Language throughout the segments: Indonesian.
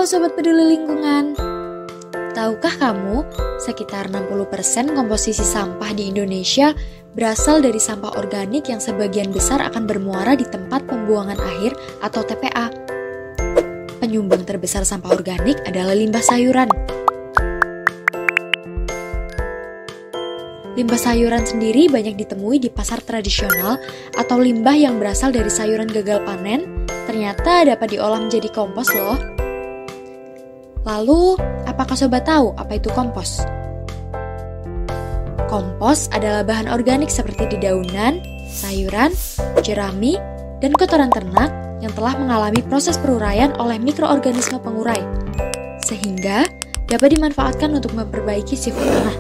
Halo Sobat Peduli Lingkungan. Tahukah kamu, sekitar 60% komposisi sampah di Indonesia berasal dari sampah organik yang sebagian besar akan bermuara di tempat pembuangan akhir atau TPA. Penyumbang terbesar sampah organik adalah limbah sayuran. Limbah sayuran sendiri banyak ditemui di pasar tradisional atau limbah yang berasal dari sayuran gagal panen, ternyata dapat diolah menjadi kompos loh. Lalu, apakah Sobat tahu apa itu kompos? Kompos adalah bahan organik seperti dedaunan, sayuran, jerami, dan kotoran ternak yang telah mengalami proses peruraian oleh mikroorganisme pengurai, sehingga dapat dimanfaatkan untuk memperbaiki sifat tanah.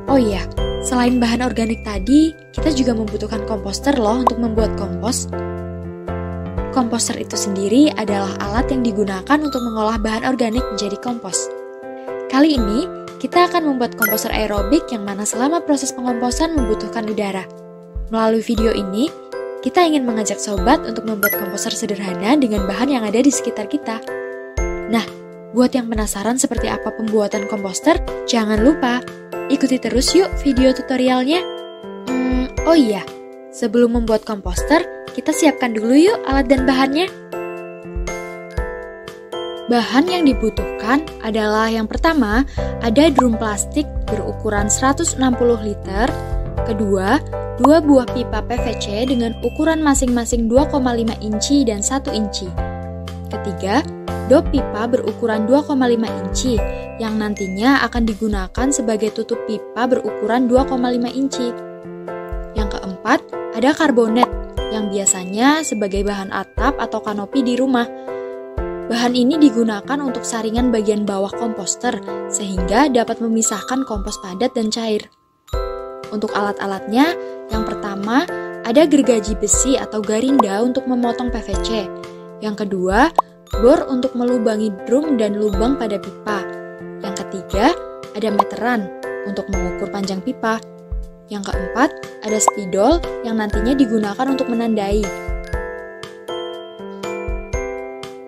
Oh iya, selain bahan organik tadi, kita juga membutuhkan komposter loh untuk membuat kompos. Komposter itu sendiri adalah alat yang digunakan untuk mengolah bahan organik menjadi kompos. Kali ini, kita akan membuat komposter aerobik yang mana selama proses pengomposan membutuhkan udara. Melalui video ini, kita ingin mengajak sobat untuk membuat komposter sederhana dengan bahan yang ada di sekitar kita. Nah, buat yang penasaran seperti apa pembuatan komposter, jangan lupa ikuti terus yuk video tutorialnya. Oh iya, sebelum membuat komposter, kita siapkan dulu yuk alat dan bahannya. Bahan yang dibutuhkan adalah yang pertama, ada drum plastik berukuran 160 liter. Kedua, 2 buah pipa PVC dengan ukuran masing-masing 2,5 inci dan 1 inci. Ketiga, dop pipa berukuran 2,5 inci yang nantinya akan digunakan sebagai tutup pipa berukuran 2,5 inci. Yang keempat, ada karbonet yang biasanya sebagai bahan atap atau kanopi di rumah. Bahan ini digunakan untuk saringan bagian bawah komposter sehingga dapat memisahkan kompos padat dan cair. Untuk alat-alatnya, yang pertama ada gergaji besi atau garinda untuk memotong PVC. Yang kedua, bor untuk melubangi drum dan lubang pada pipa. Yang ketiga, ada meteran untuk mengukur panjang pipa. Yang keempat, ada spidol yang nantinya digunakan untuk menandai.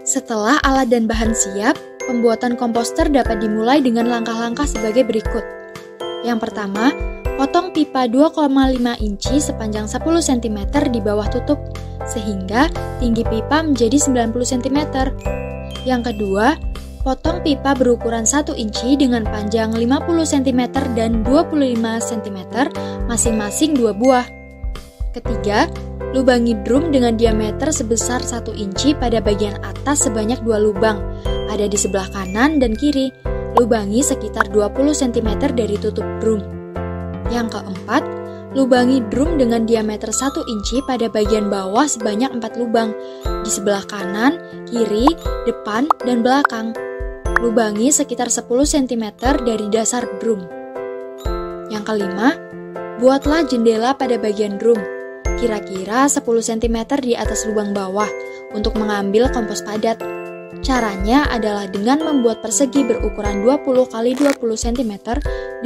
Setelah alat dan bahan siap, pembuatan komposter dapat dimulai dengan langkah-langkah sebagai berikut. Yang pertama, potong pipa 2,5 inci sepanjang 10 cm di bawah tutup, sehingga tinggi pipa menjadi 90 cm. Yang kedua, potong pipa berukuran 1 inci dengan panjang 50 cm dan 25 cm masing-masing 2 buah. Ketiga, lubangi drum dengan diameter sebesar 1 inci pada bagian atas sebanyak 2 lubang, ada di sebelah kanan dan kiri. Lubangi sekitar 20 cm dari tutup drum. Yang keempat, lubangi drum dengan diameter 1 inci pada bagian bawah sebanyak 4 lubang, di sebelah kanan, kiri, depan, dan belakang. Lubangi sekitar 10 cm dari dasar drum. Yang kelima, buatlah jendela pada bagian drum, kira-kira 10 cm di atas lubang bawah, untuk mengambil kompos padat. Caranya adalah dengan membuat persegi berukuran 20 x 20 cm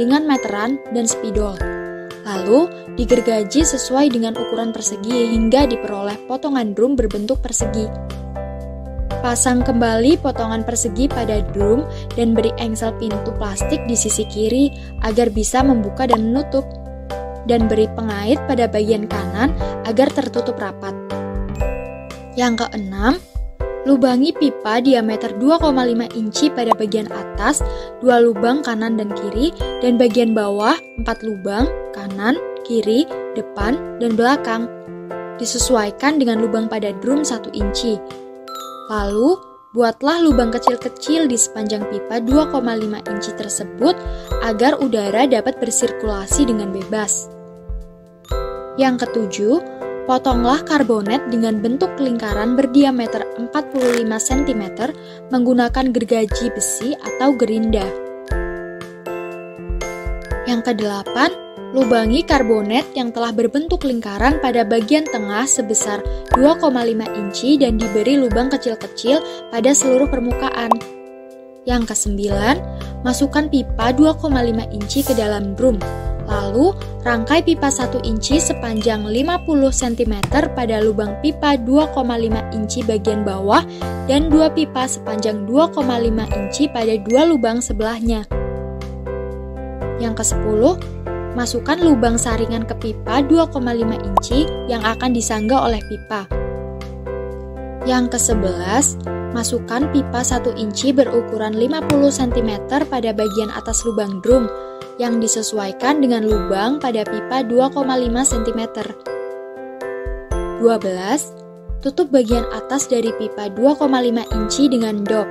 dengan meteran dan spidol. Lalu, digergaji sesuai dengan ukuran persegi hingga diperoleh potongan drum berbentuk persegi. Pasang kembali potongan persegi pada drum dan beri engsel pintu plastik di sisi kiri agar bisa membuka dan menutup. Dan beri pengait pada bagian kanan agar tertutup rapat. Yang keenam, lubangi pipa diameter 2,5 inci pada bagian atas, 2 lubang kanan dan kiri, dan bagian bawah 4 lubang kanan, kiri, depan, dan belakang. Disesuaikan dengan lubang pada drum 1 inci. Lalu, buatlah lubang kecil-kecil di sepanjang pipa 2,5 inci tersebut agar udara dapat bersirkulasi dengan bebas. Yang ketujuh, potonglah karbonet dengan bentuk lingkaran berdiameter 45 cm menggunakan gergaji besi atau gerinda. Yang kedelapan, lubangi karbonet yang telah berbentuk lingkaran pada bagian tengah sebesar 2,5 inci dan diberi lubang kecil-kecil pada seluruh permukaan. Yang kesembilan, masukkan pipa 2,5 inci ke dalam drum. Lalu, rangkai pipa 1 inci sepanjang 50 cm pada lubang pipa 2,5 inci bagian bawah dan 2 pipa sepanjang 2,5 inci pada 2 lubang sebelahnya. Yang ke-10, masukkan lubang saringan ke pipa 2,5 inci yang akan disangga oleh pipa. Yang ke-11, masukkan pipa 1 inci berukuran 50 cm pada bagian atas lubang drum yang disesuaikan dengan lubang pada pipa 2,5 cm. 12. Tutup bagian atas dari pipa 2,5 inci dengan dop.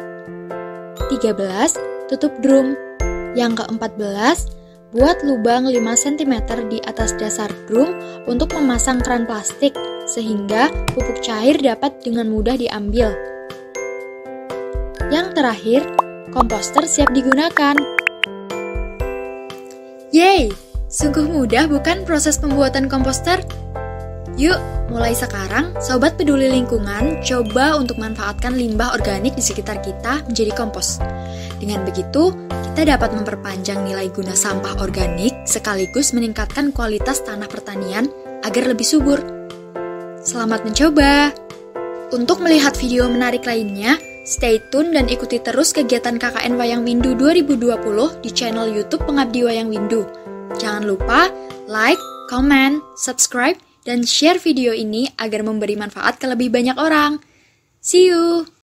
13. Tutup drum. Yang ke-14, buat lubang 5 cm di atas dasar drum untuk memasang keran plastik sehingga pupuk cair dapat dengan mudah diambil. Yang terakhir, komposter siap digunakan. Yeay! Sungguh mudah bukan proses pembuatan komposter? Yuk, mulai sekarang, Sobat Peduli Lingkungan coba untuk manfaatkan limbah organik di sekitar kita menjadi kompos. Dengan begitu, kita dapat memperpanjang nilai guna sampah organik sekaligus meningkatkan kualitas tanah pertanian agar lebih subur. Selamat mencoba! Untuk melihat video menarik lainnya, stay tune dan ikuti terus kegiatan KKN Wayang Windu 2020 di channel YouTube Pengabdi Wayang Windu. Jangan lupa like, comment, subscribe, dan share video ini agar memberi manfaat ke lebih banyak orang. See you!